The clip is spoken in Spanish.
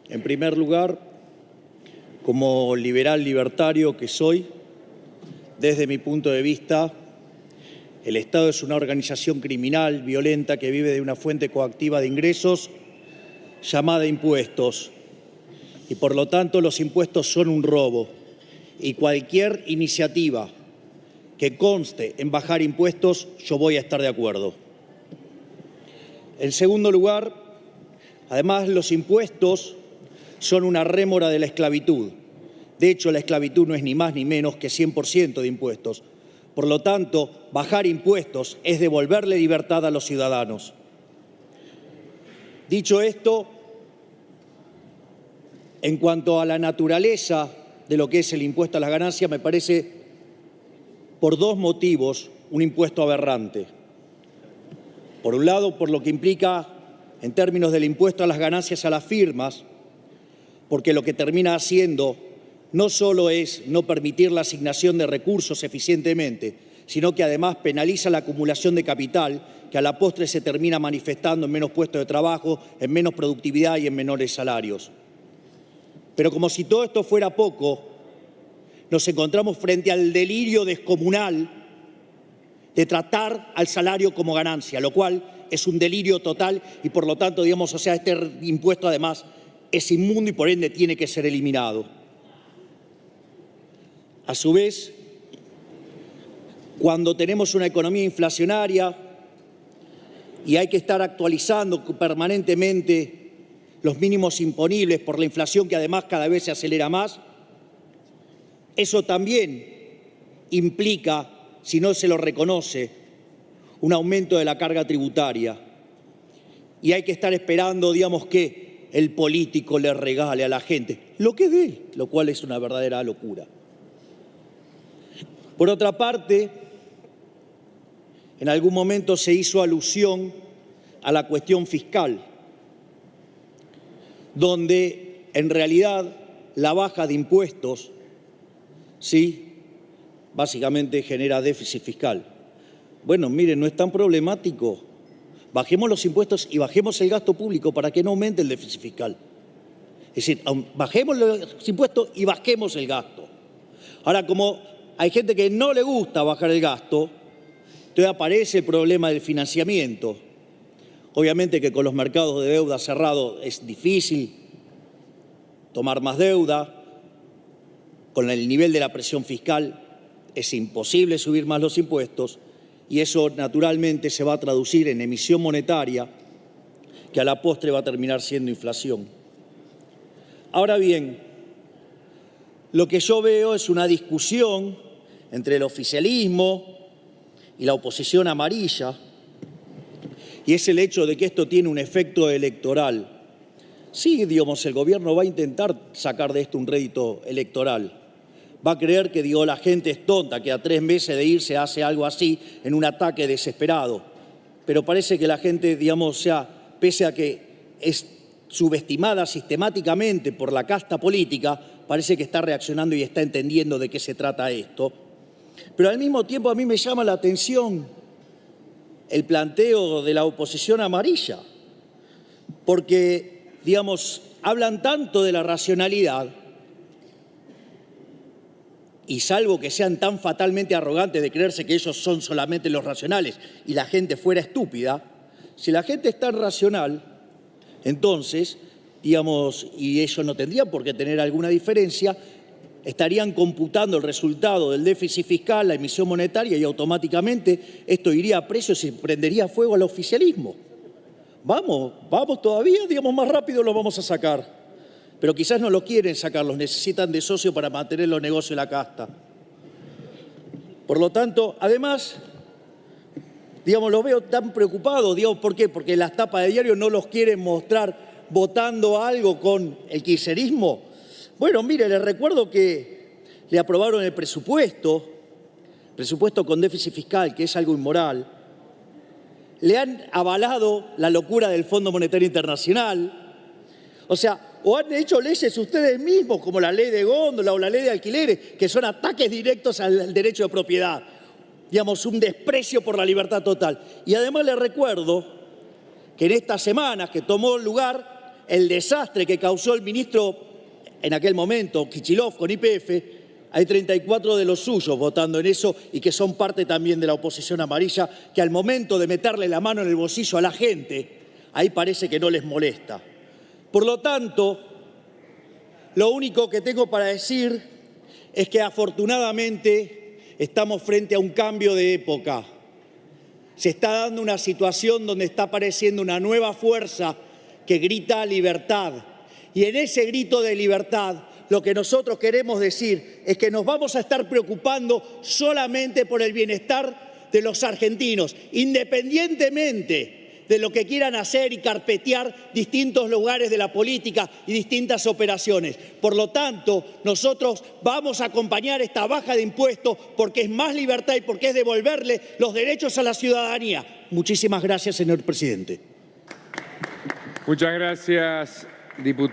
En primer lugar, como liberal libertario que soy, desde mi punto de vista, el Estado es una organización criminal, violenta, que vive de una fuente coactiva de ingresos llamada impuestos. Y por lo tanto los impuestos son un robo. Y cualquier iniciativa que conste en bajar impuestos, yo voy a estar de acuerdo. En segundo lugar, además los impuestos son una rémora de la esclavitud. De hecho, la esclavitud no es ni más ni menos que 100% de impuestos. Por lo tanto, bajar impuestos es devolverle libertad a los ciudadanos. Dicho esto, en cuanto a la naturaleza de lo que es el impuesto a las ganancias, me parece, por dos motivos, un impuesto aberrante. Por un lado, por lo que implica en términos del impuesto a las ganancias a las firmas, porque lo que termina haciendo no solo es no permitir la asignación de recursos eficientemente, sino que además penaliza la acumulación de capital, que a la postre se termina manifestando en menos puestos de trabajo, en menos productividad y en menores salarios. Pero como si todo esto fuera poco, nos encontramos frente al delirio descomunal de tratar al salario como ganancia, lo cual es un delirio total y por lo tanto, este impuesto además es inmundo y por ende tiene que ser eliminado. A su vez, cuando tenemos una economía inflacionaria y hay que estar actualizando permanentemente los mínimos imponibles por la inflación que además cada vez se acelera más, eso también implica, si no se lo reconoce, un aumento de la carga tributaria. Y hay que estar esperando, que el político le regale a la gente lo que es de él, lo cual es una verdadera locura. Por otra parte, en algún momento se hizo alusión a la cuestión fiscal, donde en realidad la baja de impuestos, sí, básicamente genera déficit fiscal. Bueno, miren, no es tan problemático. Bajemos los impuestos y bajemos el gasto público para que no aumente el déficit fiscal. Es decir, bajemos los impuestos y bajemos el gasto. Ahora, como hay gente que no le gusta bajar el gasto, entonces aparece el problema del financiamiento. Obviamente que con los mercados de deuda cerrados es difícil tomar más deuda. Con el nivel de la presión fiscal es imposible subir más los impuestos y eso naturalmente se va a traducir en emisión monetaria que a la postre va a terminar siendo inflación. Ahora bien, lo que yo veo es una discusión entre el oficialismo y la oposición amarilla, y es el hecho de que esto tiene un efecto electoral. Sí, el gobierno va a intentar sacar de esto un rédito electoral. Va a creer que, la gente es tonta, que a 3 meses de irse hace algo así en un ataque desesperado. Pero parece que la gente, pese a que es subestimada sistemáticamente por la casta política, parece que está reaccionando y está entendiendo de qué se trata esto. Pero al mismo tiempo a mí me llama la atención el planteo de la oposición amarilla, porque, hablan tanto de la racionalidad y salvo que sean tan fatalmente arrogantes de creerse que ellos son solamente los racionales y la gente fuera estúpida, si la gente es tan racional, entonces, y ellos no tendrían por qué tener alguna diferencia, estarían computando el resultado del déficit fiscal, la emisión monetaria y automáticamente esto iría a precio y se prendería fuego al oficialismo. Vamos todavía, más rápido lo vamos a sacar. Pero quizás no lo quieren sacar, los necesitan de socio para mantener los negocios de la casta. Por lo tanto, además, los veo tan preocupados, ¿por qué? Porque las tapas de diario no los quieren mostrar votando algo con el kirchnerismo. Bueno, mire, les recuerdo que le aprobaron el presupuesto con déficit fiscal, que es algo inmoral. Le han avalado la locura del Fondo Monetario Internacional. O han hecho leyes ustedes mismos, como la ley de góndola o la ley de alquileres, que son ataques directos al derecho de propiedad. Un desprecio por la libertad total. Y además les recuerdo que en estas semanas que tomó lugar el desastre que causó el ministro en aquel momento, Kicillof, con YPF, hay 34 de los suyos votando en eso y que son parte también de la oposición amarilla, que al momento de meterle la mano en el bolsillo a la gente, ahí parece que no les molesta. Por lo tanto, lo único que tengo para decir es que afortunadamente estamos frente a un cambio de época. Se está dando una situación donde está apareciendo una nueva fuerza que grita libertad. Y en ese grito de libertad, lo que nosotros queremos decir es que nos vamos a estar preocupando solamente por el bienestar de los argentinos, independientemente de lo que quieran hacer y carpetear distintos lugares de la política y distintas operaciones. Por lo tanto, nosotros vamos a acompañar esta baja de impuestos porque es más libertad y porque es devolverle los derechos a la ciudadanía. Muchísimas gracias, señor presidente. Muchas gracias, diputado.